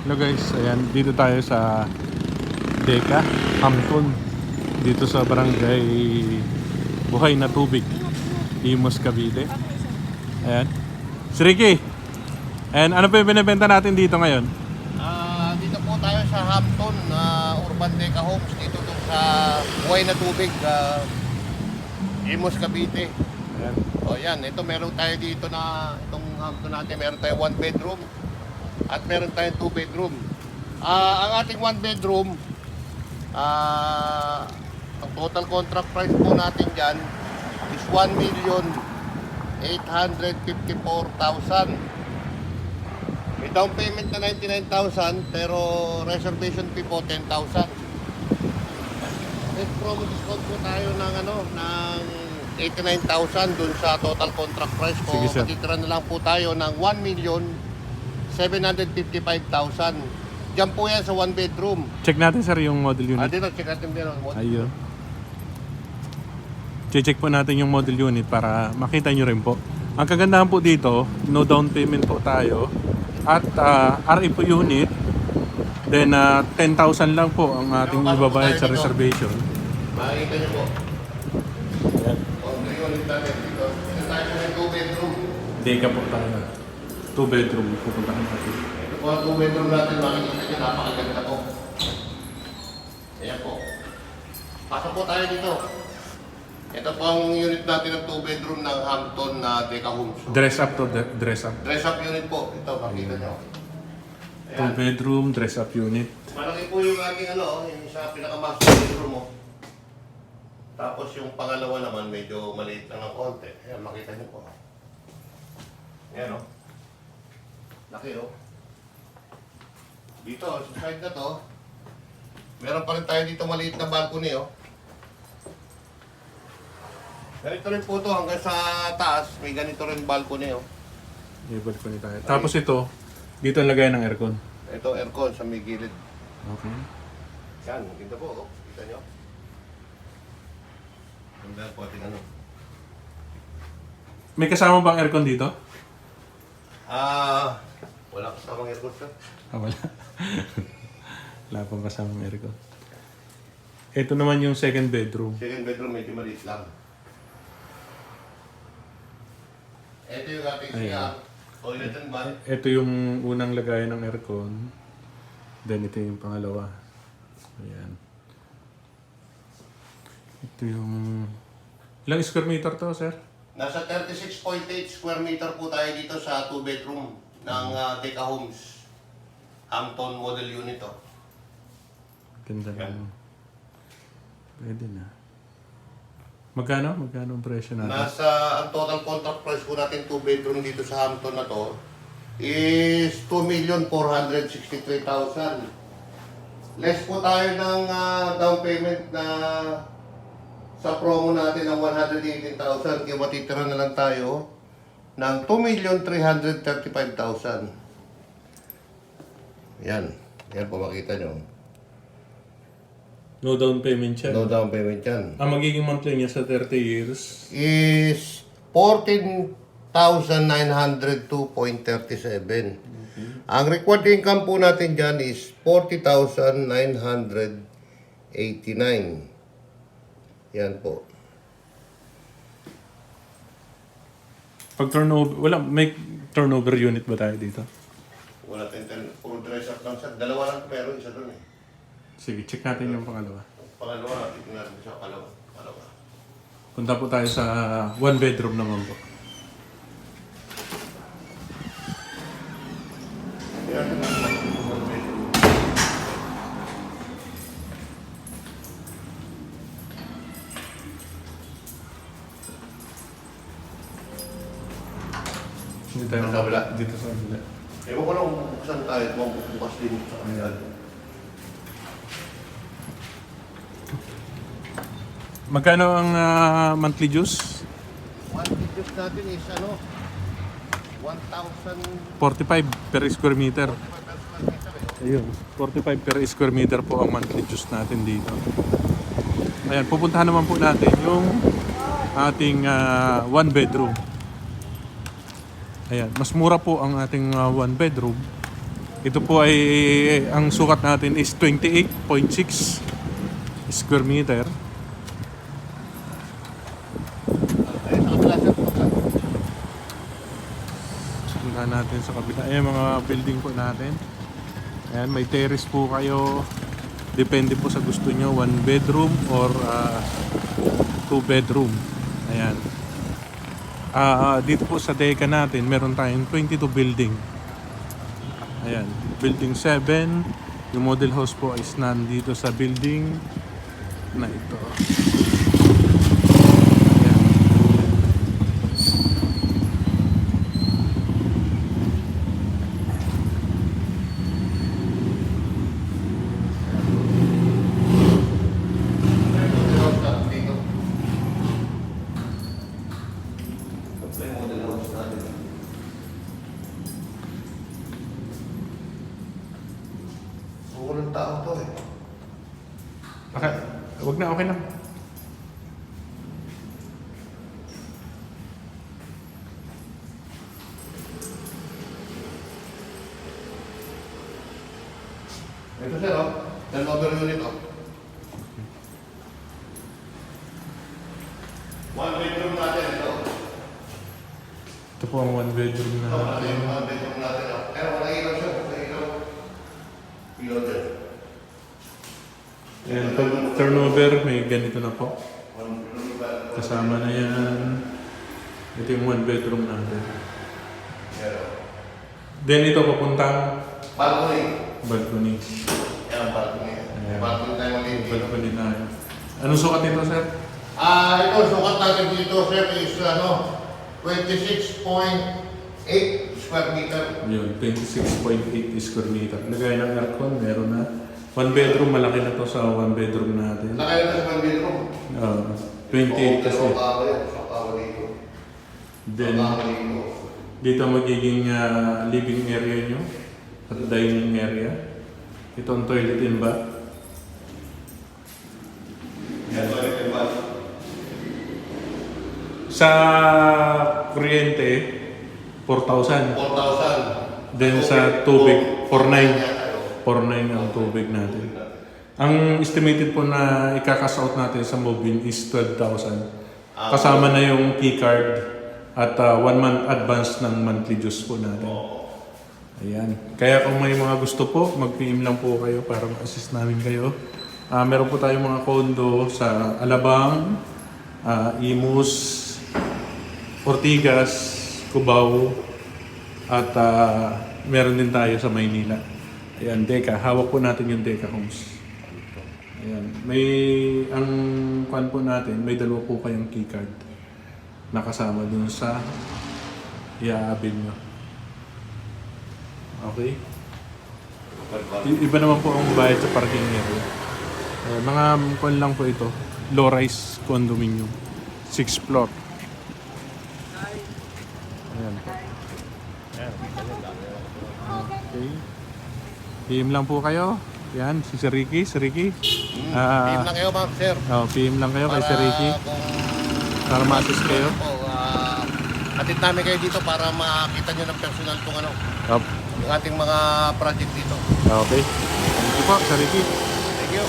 Hello guys, ayan, dito tayo sa Deca, Hampton. Dito sa barangay Buhay na Tubig, Imus, Cavite. Ayan. Si Ricky, ayan, ano pa yung binibenta natin dito ngayon? Dito po tayo sa Hampton, Urban Deca Homes, dito sa Buhay na Tubig, Imus, Cavite. Ayan. O yan, ito meron tayo dito na, itong Hampton natin, meron tayo 1 bedroom at meron tayong 2 bedroom. Ang ating 1 bedroom, ang total contract price po natin dyan is 1,854,000. May down payment na 99,000 pero reservation fee po 10,000. May promo discount po tayo ng ng 89,000 dun sa total contract price po. Sige, sir. Matitira na lang po tayo ng 1,755,000. Diyan po yan sa 1 bedroom. Check natin sir yung model unit. Dito, check natin din. Ayun. Check po natin yung model unit para makita nyo rin po. Ang kagandahan po dito, no down payment po tayo. At RE po unit. Then 10,000 lang po ang ating ibabayad sa reservation. Makikita nyo po. Unit natin dito. Ito tayo sa 2 bedroom. Deca po tayo. 2 bedroom pupuntahan natin. Ito po ang 2 bedroom natin. Makikita nyo, napakaganda po. Ayan po. Pasok po tayo dito. Ito po ang unit natin ng 2 bedroom ng Hampton na Deca Homes. Dress up to dress up. Dress up unit po. Ito, makikita nyo. 2 bedroom, dress up unit. Malaki po yung ating yung sa pinaka-master bedroom mo. Tapos yung pangalawa naman medyo maliit lang ng konti. Ayan, makita nyo po. Ayan o. Laki o. Dito, sa side na to, meron pa rin tayo dito maliit na balcony o. Ganito rin po to hanggang sa taas, may ganito rin balcony o. May balcony tayo. Tapos ito, dito ang lagay ng aircon. Ito aircon sa may gilid. Okay. Yan, maganda po o. Kita nyo. Ganda po ating May kasama bang aircon dito? Wala kasamang aircon sir. Wala. Wala pang kasamang aircon. Ito naman yung second bedroom. Second bedroom medyo maliit lang. Ito yung ating Ayan. toilet and bath. Ito yung unang lagayan ng aircon. Then ito yung pangalawa. Ayan. Ito yung... Ilang square meter to, sir? Nasa 36.8 square meter po tayo dito sa 2 bedroom ng Deca Homes. Hampton model unit to. Ganda lang. Pwede na. Magkano? Magkano ang presyo natin? Ang total contract price po natin 2 bedroom dito sa Hampton na to is 2,463,000. Less po tayo ng down payment na sa promo natin ng 118,000. Kaya matitira na lang tayo ng 2,335,000. Yan. Yan po makita nyo. No down payment yan. No down payment yan. Ang magiging monthly niya sa 30 years, Is 14,902.37. Ang required income po natin dyan is 40,989. Yan po. pag turnover, may turnover unit ba tayo dito? Wala tayong puro dress up lang sa dalawa lang meron, isa doon eh. Sige, check natin yung pangalawa. Pangalawa, tignan natin sa pangalawa. Punta po tayo sa 1 bedroom naman po. Yan. Hindi tayo Sa kabila? dito sa kabila. Ewan ko lang kung buksan tayo, kung bukas din sa kanila. Magkano ang monthly dues? One videos natin is 1,045 45 per square meter. per square meter eh. Ayun, 45 per square meter po ang monthly dues natin dito. Ayan, pupuntahan naman po natin yung ating 1 bedroom. Ayan, mas mura po ang ating 1 bedroom Ito po ay, ang sukat natin is 28.6 square meter. Ayun, sa kabila sir. Sundan natin sa kabila. Ayan mga building po natin. Ayan, may terrace po kayo. Depende po sa gusto nyo, 1 bedroom or 2 bedroom. Ayan. Dito po sa Deca natin, meron tayong 22 building. Ayan, building 7. Yung model house po is nandito sa building na ito. Ayan. Dito. Ito yung model house natin. Walang tao to eh. Okay, wag na, okay lang. Ito sir, oh. Turnover unit, oh. One bedroom natin ito. Ito po ang 1 bedroom Ito, na yung one bedroom natin, oh. Pero wala ilaw siya, wala ilaw. Ilaw dyan. Ayan, pag turnover, may ganito na po. One bedroom ba? Kasama na yan. Ito yung 1 bedroom natin. Yan, oh. Then ito papuntang Balcony. balcony. Yan ang balcony. Ayan. Balcony tayo maliit dito. Balcony na. Anong sukat nito, sir? Ito, sukat natin dito, sir, is 26.8 square meter. Yun, 26.8 square meter. Lagay ng aircon, meron na. 1 bedroom, malaki na to sa 1 bedroom natin. Nakaya na sa one bedroom. 28 kasi. Sa kawa yan, sa kawa dito. Then, Sa kawa dito. dito magiging living area nyo at dining area. Ito ang toilet and bath. Yan, toilet and bath. Sa kuryente, 4,000. 4,000. Then sa tubig, 4,900. 4,900 ang tubig natin. Ang estimated po na ikakasout natin sa Mobin is 12,000. Kasama na yung key card at 1 month advance ng monthly dues po natin. Ayan. Kaya kung may mga gusto po, mag-PM lang po kayo para ma-assist namin kayo. Meron po tayong mga condo sa Alabang, Imus, Ortigas, Cubao, at meron din tayo sa Maynila. Ayan, Deca. Hawak po natin yung Deca Homes. Ayan. Ang kwan po natin, may dalawa po kayong keycard nakasama dun sa iaabil nyo. Okay? Iba naman po ang bayad sa parking area. Mga kwan lang po ito. Low-rise condominium. 6th floor. Ayan po. Okay. PM lang po kayo. Yan, si Sir Ricky. Sir Ricky. PM lang kayo, ma'am, sir. PM lang kayo kay Sir Ricky. Para ma-assist kayo. Atid namin kayo dito para makita nyo ng personal kung ano, yung ating mga project dito. Okay. Thank you po, Sir Ricky. Thank you.